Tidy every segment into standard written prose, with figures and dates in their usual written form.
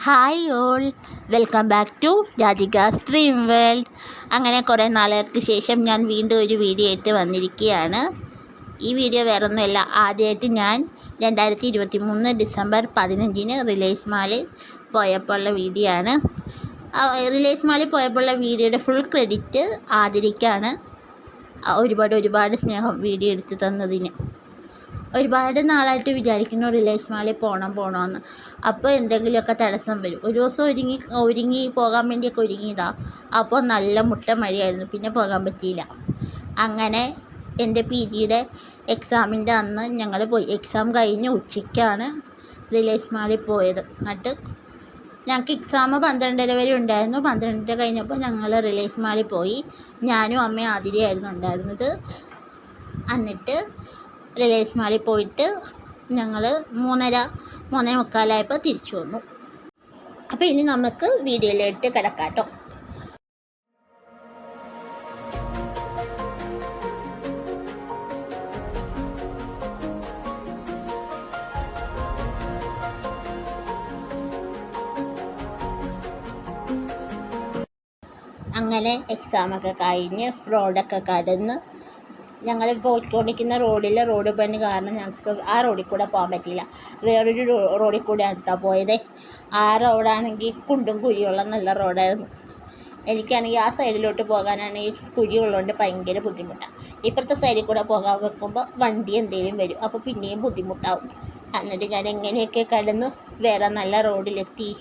Hi all, welcome back to Radhika's dream world. അങ്ങനെ കുറേ നാളുകൾക്ക് ശേഷം ഞാൻ വീണ്ടും ഒരു വീഡിയോ ആയിട്ട് വന്നിരിക്കുകയാണ്. ഈ വീഡിയോ വേറൊന്നുമല്ല, ആദ്യമായിട്ട് ഞാൻ 2023 ഡിസംബർ 15 റിലയൻസ് മാളിൽ പോയപ്പോഴുള്ള വീഡിയോ ആണ്. റിലയൻസ് മാളിൽ പോയപ്പോഴുള്ള വീഡിയോയുടെ ഫുൾ ക്രെഡിറ്റ് ആതിരയ്ക്കാണ്. ഒരുപാട് സ്നേഹം വീഡിയോ എടുത്ത് തന്നതിന്. ഒരുപാട് നാളായിട്ട് വിചാരിക്കുന്നു റിലയൻസ് മാളിൽ പോകണമെന്ന്. അപ്പോൾ എന്തെങ്കിലുമൊക്കെ തടസ്സം വരും. ഒരു ദിവസം ഒരുങ്ങി പോകാൻ വേണ്ടിയൊക്കെ ഒരുങ്ങിയതാ. അപ്പോൾ നല്ല മുട്ട മഴയായിരുന്നു, പിന്നെ പോകാൻ പറ്റിയില്ല. അങ്ങനെ എൻ്റെ PGയുടെ എക്സാമിൻ്റെ അന്ന് ഞങ്ങൾ പോയി. എക്സാം കഴിഞ്ഞ് ഉച്ചയ്ക്കാണ് റിലയൻസ് മാളിൽ പോയത്. എന്നിട്ട് ഞങ്ങൾക്ക് എക്സാം 12:30 വരെ ഉണ്ടായിരുന്നു. 12:30 കഴിഞ്ഞപ്പോൾ ഞങ്ങൾ റിലയൻസ് മാളിൽ പോയി. ഞാനും അമ്മയും ആതിരയായിരുന്നു ഉണ്ടായിരുന്നത്. എന്നിട്ട് റിലയൻസ് മാളിൽ പോയിട്ട് ഞങ്ങൾ 3:45 തിരിച്ചു വന്നു. അപ്പോൾ ഇനി നമുക്ക് വീഡിയോയിലോട്ട് കിടക്കാട്ടോ. അങ്ങനെ എക്സാമൊക്കെ കഴിഞ്ഞ് റോഡൊക്കെ കടന്ന് ഞങ്ങൾ പോയിക്കൊണ്ടിരിക്കുന്ന റോഡ് പണി കാരണം ഞങ്ങൾക്ക് ആ റോഡിൽ കൂടെ പോകാൻ പറ്റിയില്ല. വേറൊരു റോഡിൽ കൂടെയാണ് കേട്ടോ പോയത്. ആ റോഡാണെങ്കിൽ കുണ്ടും കുഴിയുള്ള നല്ല റോഡായിരുന്നു. എനിക്കാണെങ്കിൽ ആ സൈഡിലോട്ട് പോകാനാണെങ്കിൽ കുഴിയുള്ളതുകൊണ്ട് ഭയങ്കര ബുദ്ധിമുട്ടാണ്. ഇപ്പുറത്തെ സൈഡിൽ കൂടെ പോകാൻ വെക്കുമ്പോൾ വണ്ടി എന്തെങ്കിലും വരും, അപ്പോൾ പിന്നെയും ബുദ്ധിമുട്ടാവും. എന്നിട്ട് ഞാൻ എങ്ങനെയൊക്കെ കടന്നു വേറെ നല്ല റോഡിലെത്തി.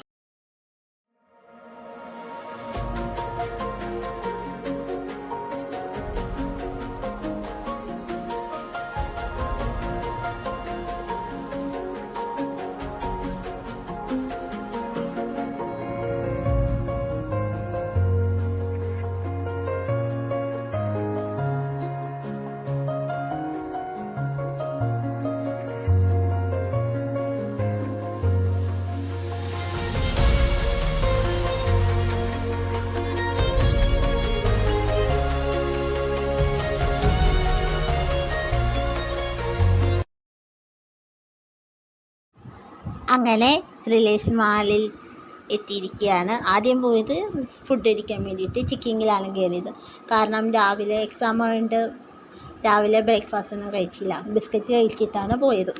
അങ്ങനെ റിലയൻസ് മാളിൽ എത്തിയിരിക്കുകയാണ്. ആദ്യം പോയത് ഫുഡ് കഴിക്കാൻ വേണ്ടിയിട്ട് ചിക്കിങ്ങിലാണ് കയറിയത്. കാരണം രാവിലെ എക്സാം ആയതുകൊണ്ട് രാവിലെ ബ്രേക്ക്ഫാസ്റ്റ് ഒന്നും കഴിച്ചില്ല, ബിസ്ക്കറ്റ് കഴിച്ചിട്ടാണ് പോയത്.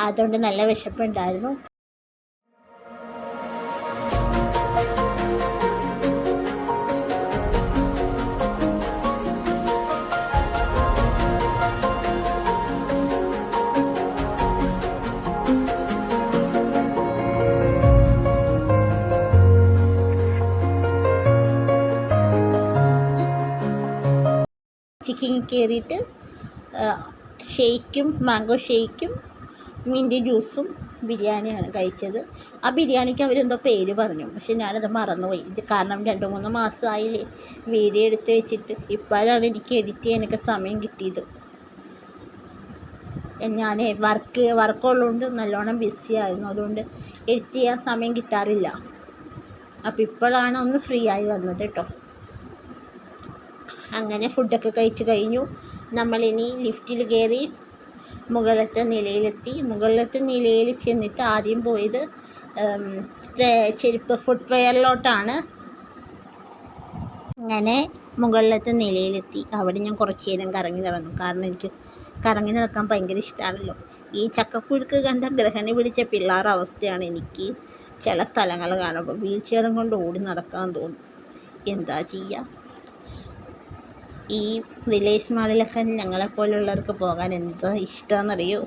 അതുകൊണ്ട് നല്ല വിശപ്പുണ്ടായിരുന്നു. ചിക്കൻ കയറിയിട്ട് മാംഗോ ഷെയ്ക്കും മിൻറ്റ് ജ്യൂസും ബിരിയാണിയാണ് കഴിച്ചത്. ആ ബിരിയാണിക്ക് അവരെന്തോ പേര് പറഞ്ഞു, പക്ഷെ ഞാനത് മറന്നുപോയി. ഇത് കാരണം 2-3 മാസമായില്ലേ വീഡിയോ എടുത്ത് വെച്ചിട്ട്. ഇപ്പോഴാണ് എനിക്ക് എഡിറ്റ് ചെയ്യാനൊക്കെ സമയം കിട്ടിയത്. ഞാൻ വർക്കുള്ളതുകൊണ്ട് നല്ലോണം ബിസി ആയിരുന്നു, അതുകൊണ്ട് എഡിറ്റ് ചെയ്യാൻ സമയം കിട്ടാറില്ല. അപ്പോൾ ഇപ്പോഴാണ് ഒന്ന് ഫ്രീ ആയി വന്നത് കേട്ടോ. അങ്ങനെ ഫുഡൊക്കെ കഴിച്ച് കഴിഞ്ഞു. നമ്മളിനി ലിഫ്റ്റിൽ കയറി മുകളിലത്തെ നിലയിലെത്തി. മുകളിലത്തെ നിലയിൽ ചെന്നിട്ട് ആദ്യം പോയത് ചെരുപ്പ് ഫുട്വെയറിലോട്ടാണ്. അങ്ങനെ മുകളിലത്തെ നിലയിലെത്തി. അവിടെ ഞാൻ കുറച്ച് നേരം കറങ്ങി നടന്നു. കാരണം എനിക്ക് കറങ്ങി നടക്കാൻ ഭയങ്കര ഇഷ്ടമാണല്ലോ. ഈ ചക്കപ്പുഴുക്ക് കണ്ട ഗ്രഹണി പിടിച്ച പിള്ളേരുടെ അവസ്ഥയാണ് എനിക്ക് ചില സ്ഥലങ്ങൾ കാണുമ്പോൾ. വീൽ ചെയറും കൊണ്ട് ഓടി നടക്കാൻ തോന്നും. എന്താ ചെയ്യുക? ഈ റിലയൻസ് മാളിലൊക്കെ ഞങ്ങളെപ്പോലുള്ളവർക്ക് പോകാൻ എന്താ ഇഷ്ടമെന്നറിയോ?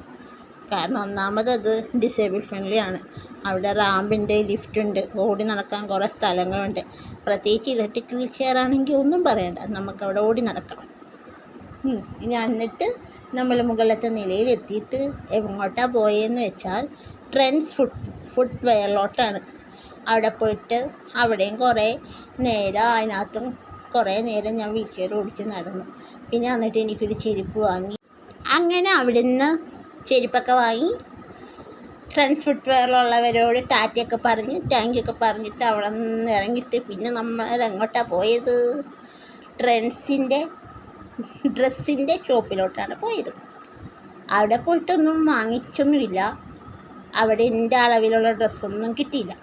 കാരണം ഒന്നാമത് അത് ഡിസേബിൾ ഫ്രണ്ട്ലി ആണ്. അവിടെ റാമ്പുണ്ട്, ലിഫ്റ്റുണ്ട്, ഓടി നടക്കാൻ കുറേ സ്ഥലങ്ങളുണ്ട്. പ്രത്യേകിച്ച് ഇലക്ട്രിക് വീൽ ചെയർ ആണെങ്കിൽ ഒന്നും പറയണ്ട, നമുക്കവിടെ ഓടി നടക്കണം. എന്നിട്ട് നമ്മൾ മുകളിലത്തെ നിലയിലെത്തിയിട്ട് എങ്ങോട്ടാണ് പോയതെന്ന് വെച്ചാൽ ട്രെൻഡ്സ് ഫുട്വെയറിലോട്ടാണ്. അവിടെ പോയിട്ട് അവിടെയും കുറേ നേരം അതിനകത്തും കുറേ നേരം ഞാൻ വീൽ ചെയർ ഓടിച്ച് നടന്നു. പിന്നെ എന്നിട്ട് എനിക്കൊരു ചെരുപ്പ് വാങ്ങി. അങ്ങനെ അവിടെ നിന്ന് ചെരുപ്പൊക്കെ വാങ്ങി ട്രെൻഡ്സ് ഫുട്വെയറിലുള്ളവരോട് ടാറ്റയൊക്കെ പറഞ്ഞ് താങ്ക്യൊക്കെ പറഞ്ഞിട്ട് അവിടെ നിന്ന് ഇറങ്ങിയിട്ട് പിന്നെ നമ്മൾ എങ്ങോട്ടാണ് പോയത്? ഡ്രസ്സിൻ്റെ ഷോപ്പിലോട്ടാണ് പോയത്. അവിടെ പോയിട്ടൊന്നും വാങ്ങിച്ചൊന്നുമില്ല. അവിടെ എൻ്റെ അളവിലുള്ള ഡ്രസ്സൊന്നും കിട്ടിയില്ല.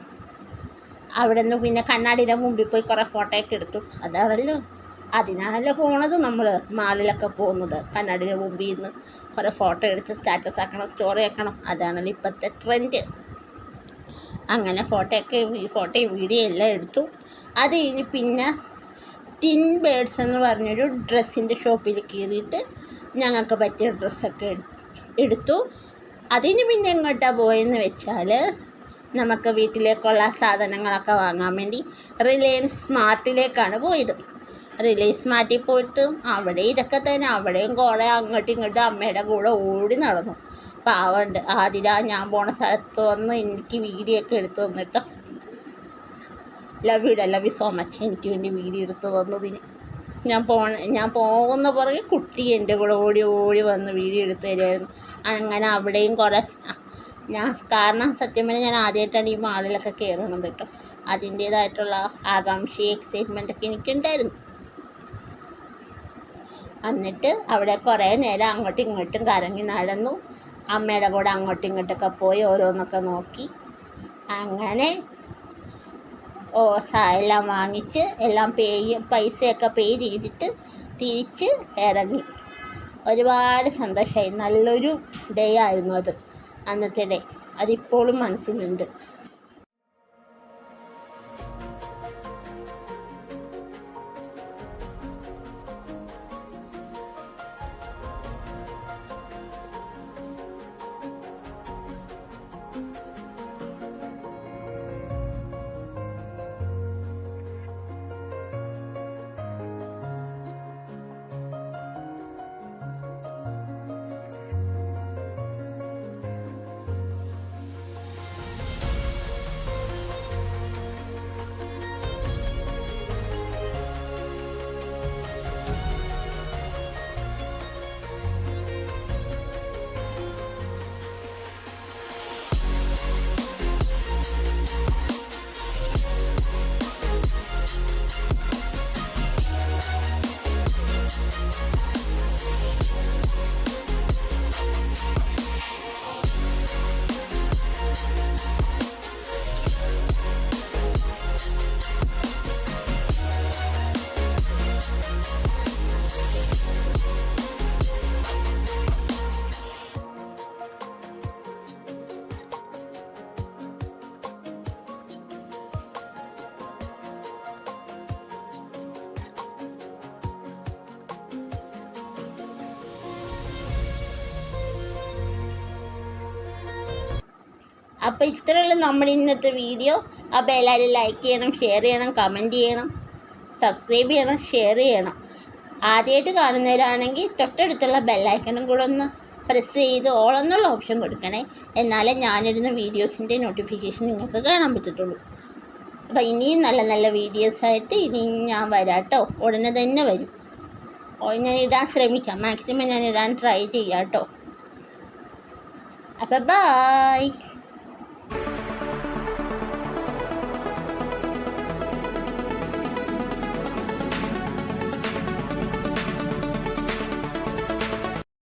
അവിടെ നിന്ന് പിന്നെ കണ്ണാടിയുടെ മുമ്പിൽ പോയി കുറേ ഫോട്ടോയൊക്കെ എടുത്തു. അതിനാണല്ലോ പോണത് നമ്മൾ മാളിലൊക്കെ പോകുന്നത്. കണ്ണാടിയുടെ മുമ്പിൽ നിന്ന് കുറേ ഫോട്ടോ എടുത്ത് സ്റ്റാറ്റസ് ആക്കണം, സ്റ്റോറി ആക്കണം. അതാണല്ലോ ഇപ്പോഴത്തെ ട്രെൻഡ്. അങ്ങനെ ഫോട്ടോയും വീഡിയോ എല്ലാം എടുത്തു. അത് കഴിഞ്ഞ് പിന്നെ ടിൻ ബേഡ്സ് എന്ന് പറഞ്ഞൊരു ഡ്രസ്സിൻ്റെ ഷോപ്പിൽ കയറിയിട്ട് ഞങ്ങൾക്ക് പറ്റിയ ഡ്രസ്സൊക്കെ എടുത്തു. അതിന് പിന്നെ എങ്ങോട്ടാണ് പോയെന്ന് വെച്ചാൽ, നമുക്ക് വീട്ടിലേക്കുള്ള സാധനങ്ങളൊക്കെ വാങ്ങാൻ വേണ്ടി റിലയൻസ് സ്മാർട്ടിലേക്കാണ് പോയത്. റിലയൻസ് സ്മാർട്ടിൽ പോയിട്ട് അവിടെ ഇതൊക്കെ തന്നെ, അവിടെയും കുറേ അങ്ങോട്ടും ഇങ്ങോട്ടും അമ്മയുടെ കൂടെ ഓടി നടന്നു. പാവമുണ്ട് ആതിര. ഞാൻ പോണ സ്ഥലത്ത് വന്ന് എനിക്ക് വീഡിയോ ഒക്കെ എടുത്തു തന്നിട്ടോ. Love you so much. എനിക്ക് വേണ്ടി വീഡിയോ എടുത്ത് തന്നതിന്. ഞാൻ പോകുന്ന പുറകെ കുട്ടി എൻ്റെ കൂടെ ഓടി വന്ന് വീഡിയോ എടുത്ത് തരുമായിരുന്നു. അങ്ങനെ അവിടെയും കുറേ കാരണം സത്യം പറഞ്ഞാൽ ഞാൻ ആദ്യമായിട്ടാണ് ഈ മാളിലൊക്കെ കയറണത് കേട്ടോ. അതിൻ്റേതായിട്ടുള്ള ആകാംക്ഷ, എക്സൈറ്റ്മെൻറ്റൊക്കെ എനിക്കുണ്ടായിരുന്നു. എന്നിട്ട് അവിടെ കുറേ നേരം അങ്ങോട്ടും ഇങ്ങോട്ടും കറങ്ങി നടന്നു. അമ്മയുടെ കൂടെ അങ്ങോട്ടും ഇങ്ങോട്ടൊക്കെ പോയി ഓരോന്നൊക്കെ നോക്കി. അങ്ങനെ എല്ലാം വാങ്ങിച്ച് എല്ലാം പൈസയൊക്കെ പേ ചെയ്തിട്ട് തിരിച്ച് ഇറങ്ങി. ഒരുപാട് സന്തോഷമായി. നല്ലൊരു ഡേ ആയിരുന്നു അത്, അന്നത്തെ ഡേ. അതിപ്പോഴും മനസ്സിലുണ്ട്. അപ്പോൾ ഇത്രയുള്ള നമ്മുടെ ഇന്നത്തെ വീഡിയോ. അപ്പോൾ എല്ലാവരും ലൈക്ക് ചെയ്യണം, ഷെയർ ചെയ്യണം, കമൻറ്റ് ചെയ്യണം, സബ്സ്ക്രൈബ് ചെയ്യണം, ഷെയർ ചെയ്യണം. ആദ്യമായിട്ട് കാണുന്നവരാണെങ്കിൽ തൊട്ടടുത്തുള്ള ബെല്ലൈക്കണും കൂടെ ഒന്ന് പ്രസ് ചെയ്ത് ഓൾ എന്നുള്ള ഓപ്ഷൻ കൊടുക്കണേ. എന്നാലേ ഞാനിടുന്ന വീഡിയോസിൻ്റെ നോട്ടിഫിക്കേഷൻ നിങ്ങൾക്ക് കാണാൻ പറ്റത്തുള്ളൂ. അപ്പോൾ ഇനിയും നല്ല നല്ല വീഡിയോസായിട്ട് ഇനിയും ഞാൻ വരാം കേട്ടോ. ഉടനെ തന്നെ വരും. ഞാൻ ഇടാൻ ശ്രമിക്കാം. മാക്സിമം ഞാൻ ഇടാൻ ട്രൈ ചെയ്യാം കേട്ടോ. അപ്പോൾ ബൈ.